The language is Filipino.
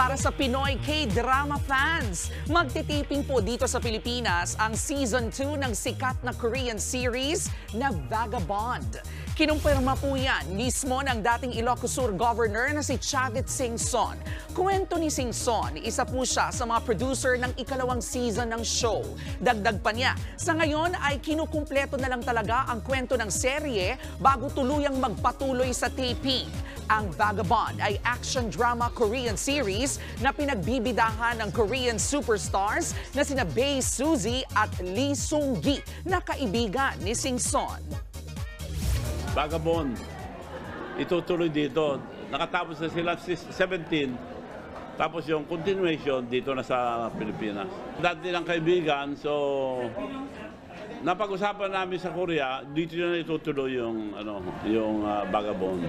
para sa Pinoy K-drama fans. Magtitiping po dito sa Pilipinas ang Season 2 ng sikat na Korean series na Vagabond. Kinumpirma po yan mismo ng dating Ilocos Sur Governor na si Chavit Singson. Kwento ni Singson, isa po siya sa mga producer ng ikalawang season ng show. Dagdag pa niya, sa ngayon ay kinukumpleto na lang talaga ang kwento ng serye bago tuluyang magpatuloy sa taping. Ang Vagabond ay action drama Korean series na pinagbibidahan ng Korean superstars na sina Bae Suzy at Lee Seung-gi na kaibigan ni Singson. Vagabond, itutuloy dito. Nakatapos na sila 17, tapos yung continuation dito na sa Pilipinas. Dati ng kaibigan, so napag-usapan namin sa Korea, dito na itutuloy yung Vagabond.